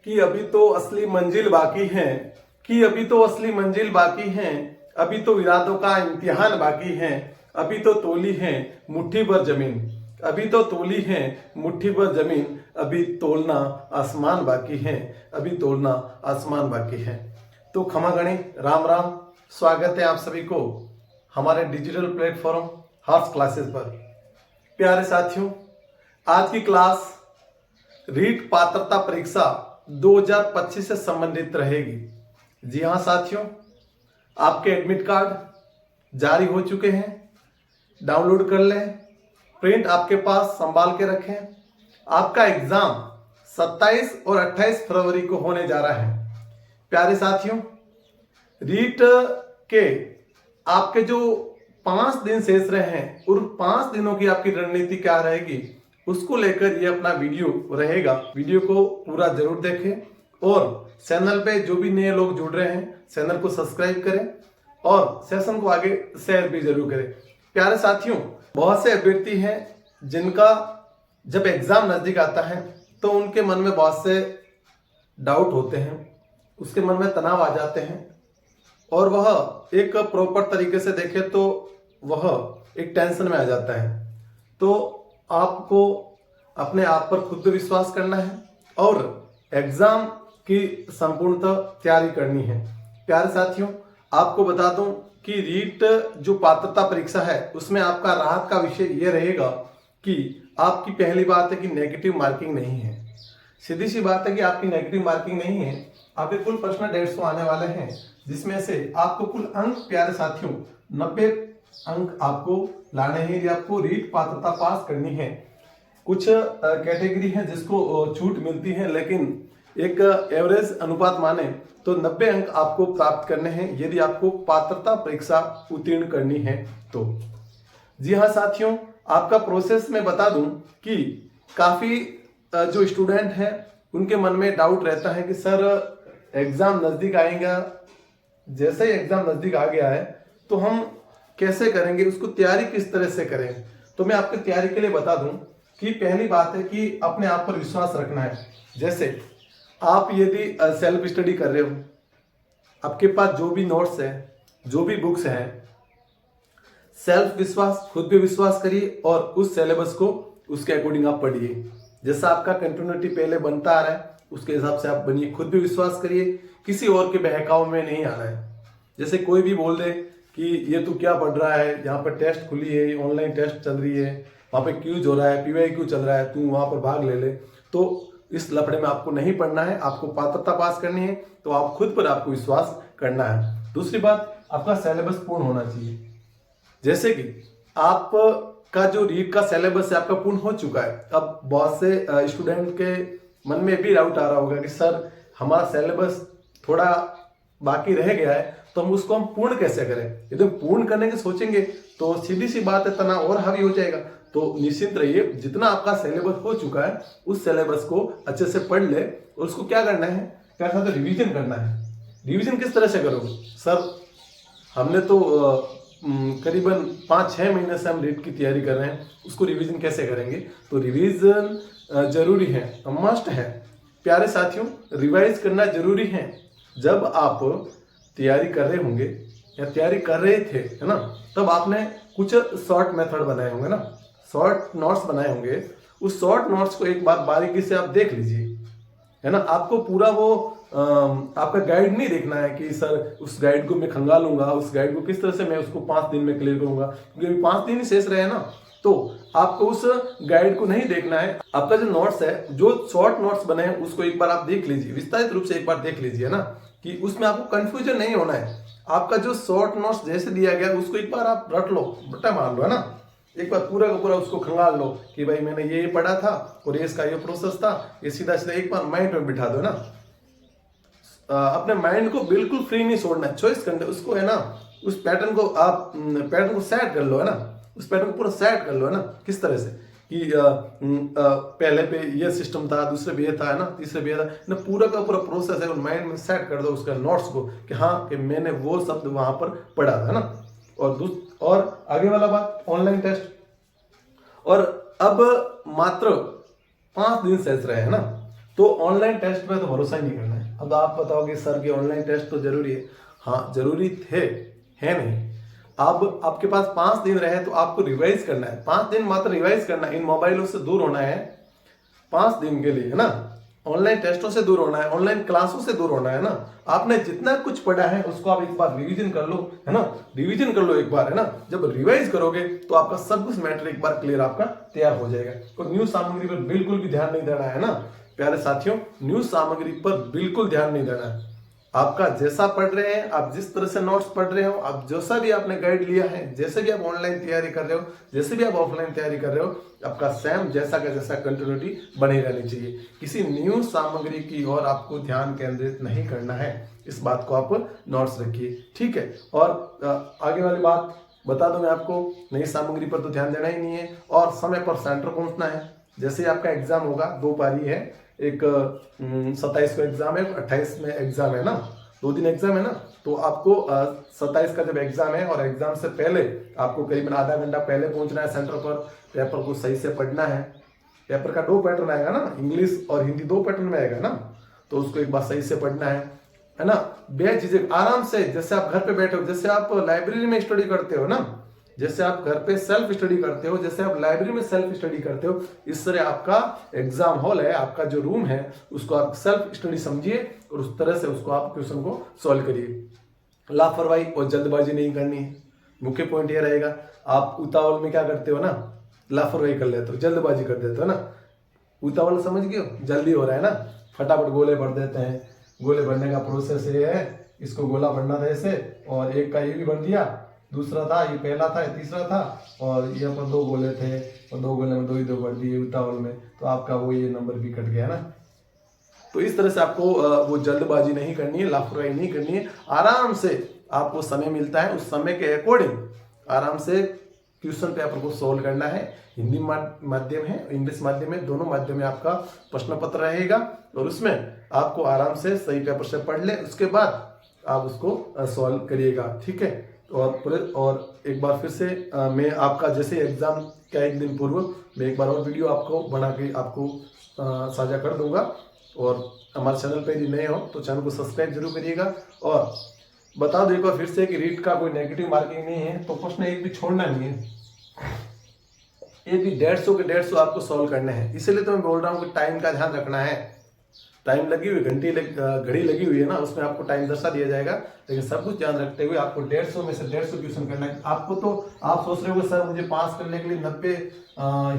कि अभी तो असली मंजिल बाकी है, कि अभी तो असली मंजिल बाकी है, अभी तो इरादों का इम्तिहान बाकी है, अभी तो तोली है मुट्ठी भर जमीन, अभी तो तोली है मुट्ठी भर जमीन, अभी तोलना आसमान बाकी है, अभी तोलना आसमान बाकी है। तो खमा गणी, राम राम, स्वागत है आप सभी को हमारे डिजिटल प्लेटफॉर्म हर्ष क्लासेस पर। प्यारे साथियों, आज की क्लास रीट पात्रता परीक्षा 2025 से संबंधित रहेगी। जी हाँ साथियों, आपके एडमिट कार्ड जारी हो चुके हैं, डाउनलोड कर लें, प्रिंट आपके पास संभाल के रखें। आपका एग्जाम 27 और 28 फरवरी को होने जा रहा है। प्यारे साथियों, रीट के आपके जो 5 दिन शेष रहे हैं, उन 5 दिनों की आपकी रणनीति क्या रहेगी, उसको लेकर ये अपना वीडियो रहेगा। वीडियो को पूरा जरूर देखें और चैनल पे जो भी नए लोग जुड़ रहे हैं, चैनल को सब्सक्राइब करें और सेशन को आगे शेयर भी जरूर करें। प्यारे साथियों, बहुत से अभ्यर्थी हैं जिनका जब एग्जाम नजदीक आता है तो उनके मन में बहुत से डाउट होते हैं, उसके मन में तनाव आ जाते हैं और वह एक प्रॉपर तरीके से देखे तो वह एक टेंशन में आ जाता है। तो आपको अपने आप पर खुद विश्वास करना है और एग्जाम की संपूर्णतः तैयारी करनी है। प्यारे साथियों, आपको बता दूं कि रीट जो पात्रता परीक्षा है उसमें आपका राहत का विषय यह रहेगा कि आपकी पहली बात है कि नेगेटिव मार्किंग नहीं है। सीधी सी बात है कि आपकी नेगेटिव मार्किंग नहीं है। आपके कुल प्रश्न 150 आने वाले हैं, जिसमें से आपको कुल अंक, प्यारे साथियों, 90 अंक आपको लाने हैं यदि आपको रीट पात्रता पास करनी है। कुछ कैटेगरी है जिसको छूट मिलती है, लेकिन एक एवरेज अनुपात माने तो 90 अंक आपको प्राप्त करने हैं यदि आपको पात्रता परीक्षा उत्तीर्ण करनी है तो। जी हाँ साथियों, आपका प्रोसेस मैं बता दूं कि काफी जो स्टूडेंट हैं उनके मन में डाउट रहता है कि सर एग्जाम नजदीक आएगा, जैसे ही एग्जाम नजदीक आ गया है तो हम कैसे करेंगे, उसको तैयारी किस तरह से करें। तो मैं आपकी तैयारी के लिए बता दूं कि पहली बात है कि अपने आप पर विश्वास रखना है। जैसे आप यदि सेल्फ स्टडी कर रहे हो, आपके पास जो भी नोट्स है, जो भी बुक्स हैं, सेल्फ विश्वास, खुद पे विश्वास करिए और उस सिलेबस को उसके अकॉर्डिंग आप पढ़िए। जैसा आपका कंटिन्यूटी पहले बनता आ रहा है उसके हिसाब से आप बनिए। खुद भी विश्वास करिए, किसी और के बहकाव में नहीं आना है। जैसे कोई भी बोल दे कि ये तू क्या पढ़ रहा है, यहाँ पर टेस्ट खुली है, ऑनलाइन टेस्ट चल रही है, वहाँ पे क्यूज हो रहा है, PYQ चल रहा है, तू वहाँ पर भाग ले ले, तो इस लफड़े में आपको नहीं पढ़ना है। आपको पात्रता पास करनी है तो आप खुद पर आपको विश्वास करना है। दूसरी बात, आपका सिलेबस पूर्ण होना चाहिए। जैसे कि आपका जो रीट का सिलेबस है आपका पूर्ण हो चुका है। अब बहुत से स्टूडेंट के मन में भी डाउट आ रहा होगा कि सर हमारा सिलेबस थोड़ा बाकी रह गया है तो हम उसको पूर्ण कैसे करें। यदि पूर्ण करने के सोचेंगे तो सीधी सी बात है, तनाव और हावी हो जाएगा। तो निश्चिंत रहिए, जितना आपका सिलेबस हो चुका है उस सिलेबस को अच्छे से पढ़ ले और उसको क्या करना है, क्या कहते हैं, रिवीजन करना है। रिवीजन किस तरह से करोगे सर? हमने तो करीबन 5-6 महीने से हम रीट की तैयारी कर रहे हैं, उसको रिवीजन कैसे करेंगे? तो रिवीजन जरूरी है, मस्ट है। प्यारे साथियों, रिवाइज करना जरूरी है। जब आप तैयारी कर रहे होंगे या तैयारी कर रहे थे, है ना, तब आपने कुछ शॉर्ट मेथड बनाए होंगे ना, शॉर्ट नोट्स बनाए होंगे। उस शॉर्ट नोट्स को एक बार बारीकी से आप देख लीजिए, है ना। आपको पूरा वो आपका गाइड नहीं देखना है कि सर उस गाइड को मैं खंगालूंगा, उस गाइड को किस तरह से मैं उसको 5 दिन में क्लियर करूंगा, क्योंकि अभी 5 दिन ही शेष रहे हैं ना। तो आपको उस गाइड को नहीं देखना है। आपका जो नोट्स है, जो शॉर्ट नोट्स बने हैं, उसको एक बार आप देख लीजिए, विस्तारित रूप से एक बार देख लीजिए ना, कि उसमें आपको कंफ्यूजन नहीं होना है। आपका जो शॉर्ट नोट्स जैसे दिया गया उसको एक बार आप रट लो, बट्टा मार लो, है ना। एक बार पूरा का पूरा उसको खंगाल लो कि भाई मैंने ये पढ़ा था और ये इसका ये प्रोसेस था, ये सीधा सीधा एक बार माइंड में बिठा दो ना। अपने माइंड को बिल्कुल फ्री नहीं छोड़ना है, 24 घंटे उसको, है ना, उस पैटर्न को आप पैटर्न को सेट कर लो, है ना। उस पैटर्न को पूरा सेट कर लो, है ना। किस तरह से कि पहले पे ये सिस्टम था, दूसरे पे ये था, है ना, तीसरे पे ये था ना, पूरा का पूरा प्रोसेस है माइंड में सेट कर दो उसका नोट्स को कि हाँ कि मैंने वो शब्द वहां पर पढ़ा था, है ना। और आगे वाला बात, ऑनलाइन टेस्ट। और अब मात्र 5 दिन शेष रहे हैं ना, तो ऑनलाइन टेस्ट पे तो भरोसा ही नहीं करना है। अब आप बताओगे सर कि ऑनलाइन टेस्ट तो जरूरी है। हाँ जरूरी थे, है नहीं। अब आपके पास 5 दिन रहे तो आपको रिवाइज करना है, 5 दिन मात्र रिवाइज करना है। इन मोबाइलों से दूर होना है 5 दिन के लिए, है ना। ऑनलाइन टेस्टों से दूर होना है, ऑनलाइन क्लासों से दूर होना है ना। आपने जितना कुछ पढ़ा है उसको आप एक बार रिवीजन कर लो, है ना। रिवीजन कर लो एक बार, है ना। जब रिवाइज करोगे तो आपका सब कुछ मैटर एक बार क्लियर आपका तैयार हो जाएगा। तो न्यूज सामग्री पर बिल्कुल भी ध्यान नहीं देना है ना प्यारे साथियों। न्यूज सामग्री पर बिल्कुल ध्यान नहीं देना है। आपका जैसा पढ़ रहे हैं, आप जिस तरह से नोट्स पढ़ रहे हो, आप जैसा भी आपने गाइड लिया है, जैसे भी आप ऑनलाइन तैयारी कर रहे हो, जैसे भी आप ऑफलाइन तैयारी कर रहे हो, आपका सेम जैसा का जैसा कंटिन्यूटी बनी रहनी चाहिए। किसी न्यूज सामग्री की ओर आपको ध्यान केंद्रित नहीं करना है, इस बात को आप नोट्स रखिए, ठीक है। और आगे वाली बात बता दूं मैं आपको, नई सामग्री पर तो ध्यान देना ही नहीं है और समय पर सेंटर पहुंचना है। जैसे आपका एग्जाम होगा, 2 पारी है, एक 27 को एग्जाम है, 28 में एग्जाम है ना, 2 दिन एग्जाम है ना। तो आपको 27 का जब एग्जाम है और एग्जाम से पहले आपको करीबन आधा घंटा पहले पहुंचना है सेंटर पर। पेपर को सही से पढ़ना है। पेपर का 2 पैटर्न आएगा ना, इंग्लिश और हिंदी 2 पैटर्न में आएगा ना, तो उसको एक बार सही से पढ़ना है ना। बेझिझक आराम से, जैसे आप घर पे बैठे हो, जैसे आप लाइब्रेरी में स्टडी करते हो ना, जैसे आप घर पे सेल्फ स्टडी करते हो, जैसे आप लाइब्रेरी में सेल्फ स्टडी करते हो, इस तरह आपका एग्जाम हॉल है, आपका जो रूम है, उसको आप सेल्फ स्टडी समझिए और उस तरह से उसको आप क्वेश्चन को सॉल्व करिए। लापरवाही और जल्दबाजी नहीं करनी है, मुख्य पॉइंट ये रहेगा। आप उतावल में क्या करते हो ना, लापरवाही कर लेते हो, जल्दबाजी कर देते हो ना। उतावल समझ गए हो, जल्दी हो रहा है ना, फटाफट गोले भर देते हैं। गोले भरने का प्रोसेस ये है, इसको गोला भरना था ऐसे, और एक का ये भी भर दिया, दूसरा था, ये पहला था, ये तीसरा था, और ये पर 2 गोले थे और 2 गोले में 2 ही 2 भर दिए उतावल में, तो आपका वो ये नंबर भी कट गया ना। तो इस तरह से आपको वो जल्दबाजी नहीं करनी है, लापरवाही नहीं करनी है। आराम से आपको समय मिलता है, उस समय के अकॉर्डिंग आराम से क्वेश्चन पेपर को सोल्व करना है। हिंदी माध्यम है, इंग्लिश माध्यम है, दोनों माध्यम में आपका प्रश्न पत्र रहेगा और उसमें आपको आराम से सही पेपर से पढ़ ले, उसके बाद आप उसको सॉल्व करिएगा, ठीक है। और एक बार फिर से मैं आपका जैसे एग्जाम का 1 दिन पूर्व मैं एक बार और वीडियो आपको बना के आपको साझा कर दूंगा। और हमारे चैनल पे यदि नए हो तो चैनल को सब्सक्राइब जरूर करिएगा। और बता दो एक बार फिर से कि रीट का कोई नेगेटिव मार्किंग नहीं है, तो प्रश्न एक भी छोड़ना नहीं है, एक भी 150 के 150 आपको सॉल्व करने हैं। इसलिए तो मैं बोल रहा हूँ कि टाइम का ध्यान रखना है। टाइम लगी हुई, घड़ी लगी हुई है ना, उसमें आपको टाइम दर्शा दिया जाएगा, लेकिन सब कुछ ध्यान रखते हुए आपको 150 में से 150 क्वेश्चन करना है। आपको तो आप सोच रहे हो सर मुझे पास करने के लिए 90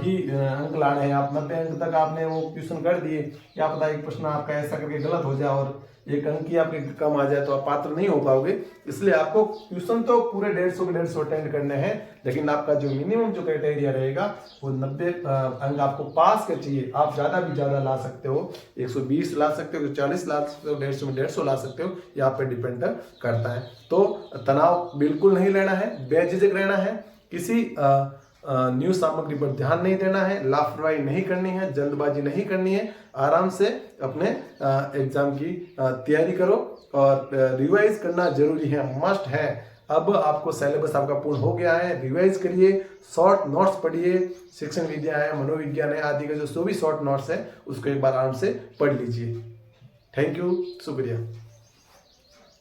ही अंक लाने हैं, आप 90 अंक तक आपने वो क्वेश्चन कर दिए, क्या पता एक प्रश्न आपका ऐसा करके गलत हो जाए और 1 अंक ही आपके कम आ जाए, तो आप पात्र नहीं हो पाओगे। इसलिए आपको क्वेश्चन तो पूरे 150 के 150 अटेंड करने हैं, लेकिन आपका जो मिनिमम जो क्राइटेरिया रहेगा वो 90 अंक आपको पास के चाहिए। आप ज्यादा भी ज्यादा ला सकते हो, 120 ला सकते हो, 40 ला सकते हो, 150 में 150 ला सकते हो, ये आप पे डिपेंड करता है। तो तनाव बिल्कुल नहीं लेना है, बेझिझक रहना है, किसी न्यूज सामग्री पर ध्यान नहीं देना है, लापरवाही नहीं करनी है, जल्दबाजी नहीं करनी है। आराम से अपने एग्जाम की तैयारी करो और रिवाइज करना जरूरी है, मस्ट है। अब आपको सिलेबस आपका पूर्ण हो गया है, रिवाइज करिए, शॉर्ट नोट्स पढ़िए, शिक्षण विद्या है, मनोविज्ञान है आदि का जो भी शॉर्ट नोट्स है उसको एक बार आराम से पढ़ लीजिए। थैंक यू, शुक्रिया।